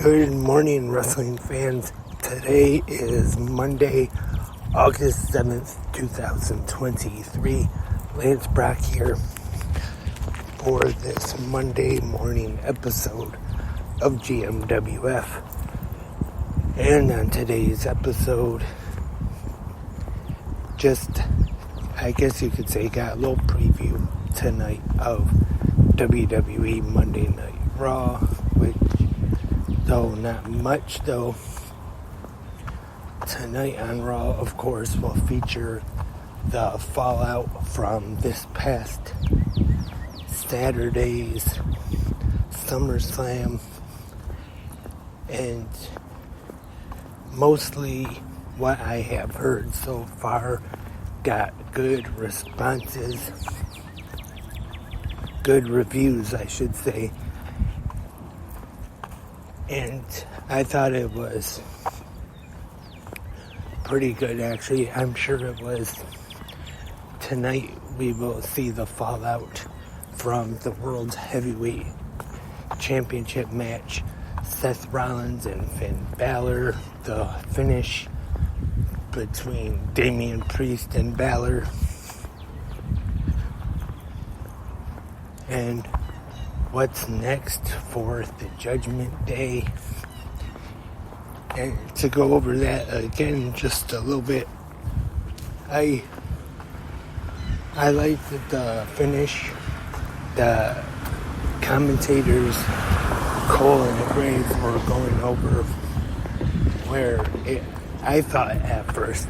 Good morning, wrestling fans. Today is Monday, August 7th, 2023. Lance Brock here for this Monday morning episode of GMWF. And on today's episode, I guess you could say, got a little preview tonight of WWE Monday Night Raw, which, though not much, though, tonight on Raw, of course, will feature the fallout from this past Saturday's SummerSlam, and mostly what I have heard so far got good responses, good reviews, I should say, and I thought it was pretty good, actually. I'm sure it was. Tonight we will see the fallout from the World Heavyweight Championship match, Seth Rollins and Finn Balor, the finish between Damian Priest and Balor, and what's next for the Judgment Day. And to go over that again just a little bit, I liked the finish. The commentators, Cole and Graves, were going over where I thought at first,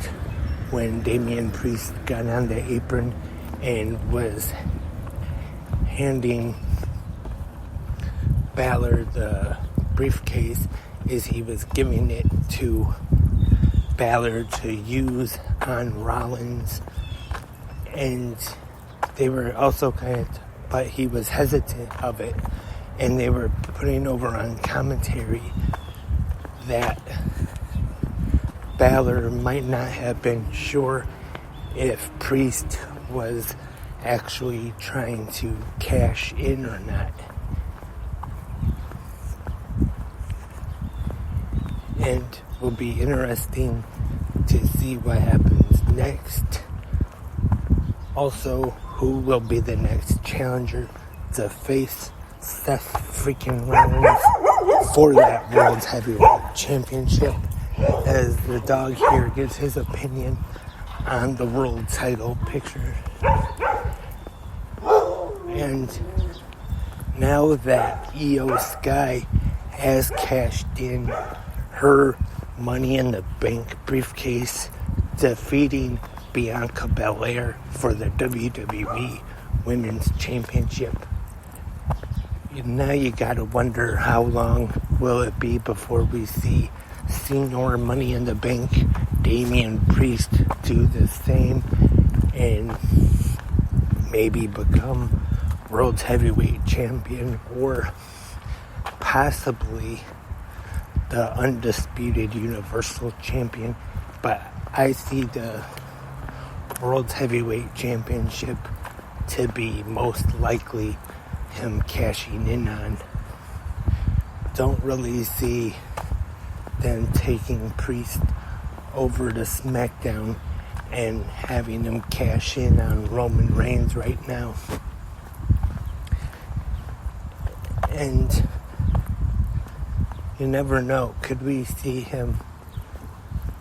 when Damian Priest got on the apron and was handing Balor the briefcase, is he was giving it to Balor to use on Rollins, and they were also but he was hesitant of it, and they were putting over on commentary that Balor might not have been sure if Priest was actually trying to cash in or not. And will be interesting to see what happens next. Also, who will be the next challenger to face Seth freaking Rollins for that World Heavyweight Championship, as the dog here gives his opinion on the world title picture. And now that Io Sky has cashed in her Money in the Bank briefcase, defeating Bianca Belair for the WWE Women's Championship, now you gotta wonder, how long will it be before we see Senior Money in the Bank Damian Priest do the same and maybe become World Heavyweight Champion, or possibly the undisputed Universal Champion. But I see the World Heavyweight Championship to be most likely him cashing in on. Don't really see them taking Priest over to SmackDown and having him cash in on Roman Reigns right now. And you never know, could we see him,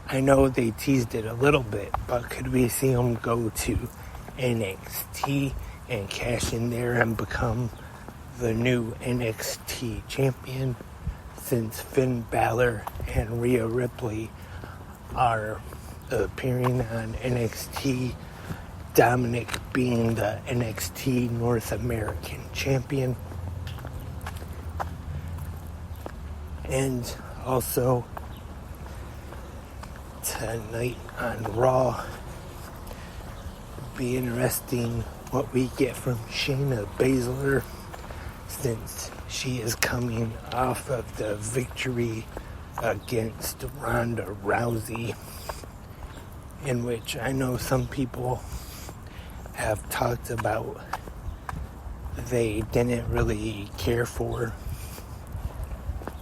I know they teased it a little bit, but could we see him go to NXT and cash in there and become the new NXT champion, since Finn Balor and Rhea Ripley are appearing on NXT, Dominic being the NXT North American champion. And also, tonight on Raw, be interesting what we get from Shayna Baszler, since she is coming off of the victory against Ronda Rousey, in which I know some people have talked about they didn't really care for.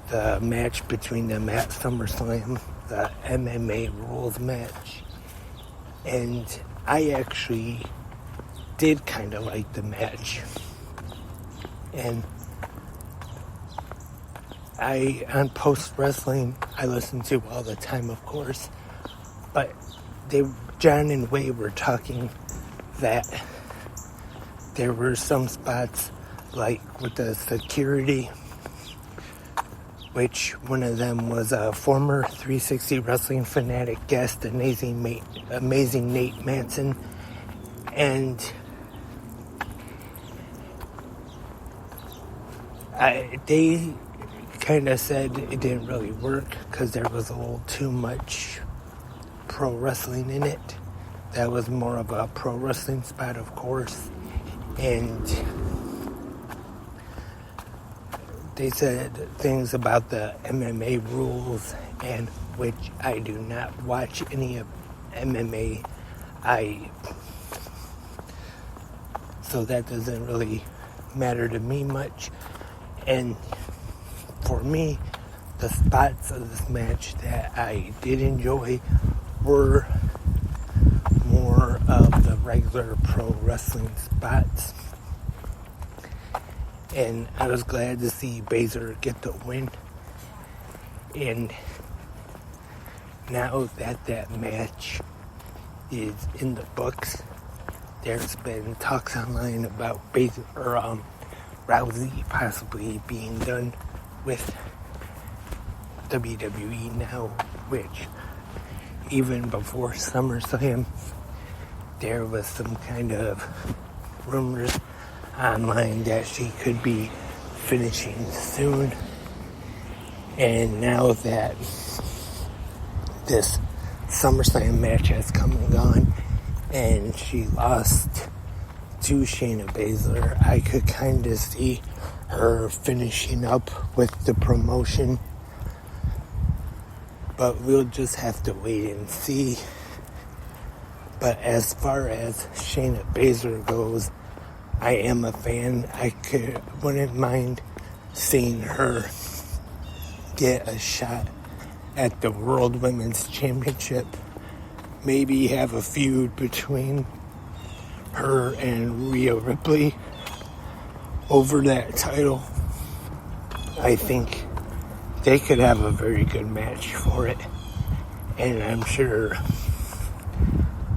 the match between them at SummerSlam, the MMA rules match. And I actually did kind of like the match. And on Post Wrestling, I listen to all the time, of course. But John and Wai were talking that there were some spots, like with the security, which one of them was a former 360 Wrestling Fanatic guest, amazing Nate Manson, and they kind of said it didn't really work because there was a little too much pro wrestling in it. That was more of a pro wrestling spot, of course, and they said things about the MMA rules, and which I do not watch any of MMA. So that doesn't really matter to me much. And for me, the spots of this match that I did enjoy were more of the regular pro wrestling spots. And I was glad to see Baszler get the win. And now that match is in the books, there's been talks online about Rousey possibly being done with WWE now, which even before SummerSlam, there was some kind of rumors online that she could be finishing soon. And now that this SummerSlam match has come and gone and she lost to Shayna Baszler, I could kind of see her finishing up with the promotion. But we'll just have to wait and see. But as far as Shayna Baszler goes, I am a fan. Wouldn't mind seeing her get a shot at the World Women's Championship. Maybe have a feud between her and Rhea Ripley over that title. I think they could have a very good match for it. And I'm sure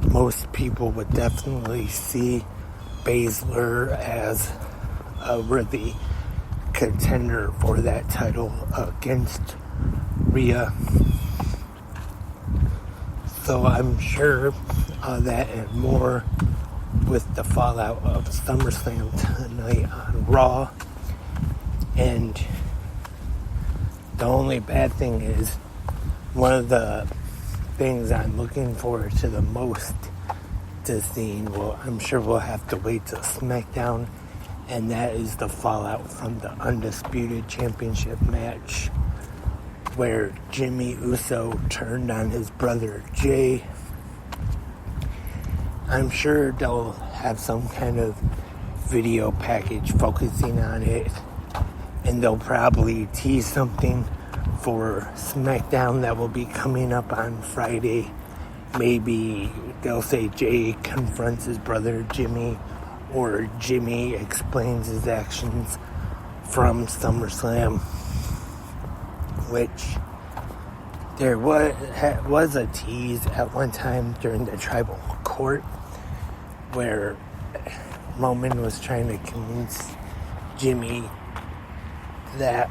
most people would definitely see Baszler as a worthy contender for that title against Rhea. So I'm sure that and more with the fallout of SummerSlam tonight on Raw. And the only bad thing is, one of the things I'm looking forward to the most to seeing, well, I'm sure we'll have to wait till SmackDown, and that is the fallout from the Undisputed Championship match where Jimmy Uso turned on his brother Jay. I'm sure they'll have some kind of video package focusing on it, and they'll probably tease something for SmackDown that will be coming up on Friday. Maybe they'll say Jay confronts his brother Jimmy, or Jimmy explains his actions from SummerSlam, which there was a tease at one time during the Tribal Court where Roman was trying to convince Jimmy that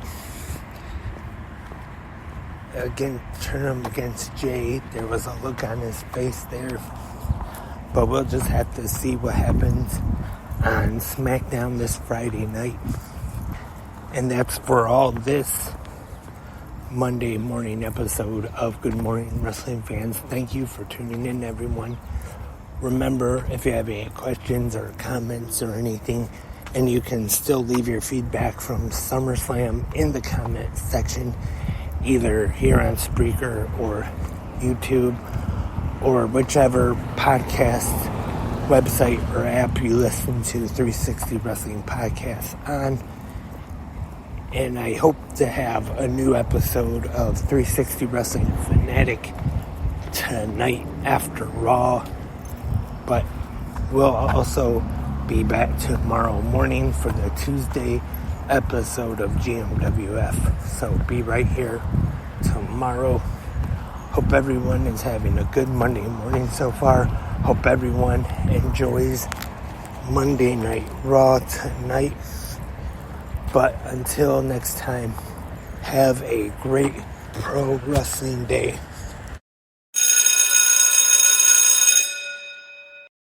turn him against Jay. There was a look on his face there, but we'll just have to see what happens on SmackDown this Friday night. And that's for all this Monday morning episode of Good Morning Wrestling Fans. Thank you for tuning in, everyone. Remember, if you have any questions or comments or anything, and you can still leave your feedback from SummerSlam in the comment section, either here on Spreaker or YouTube or whichever podcast website or app you listen to 360 Wrestling Podcasts on. And I hope to have a new episode of 360 Wrestling Fanatic tonight after Raw. But we'll also be back tomorrow morning for the Tuesday episode of GMWF. So be right here tomorrow. Hope everyone is having a good Monday morning so far. Hope everyone enjoys Monday Night Raw tonight. But until next time, have a great pro wrestling day.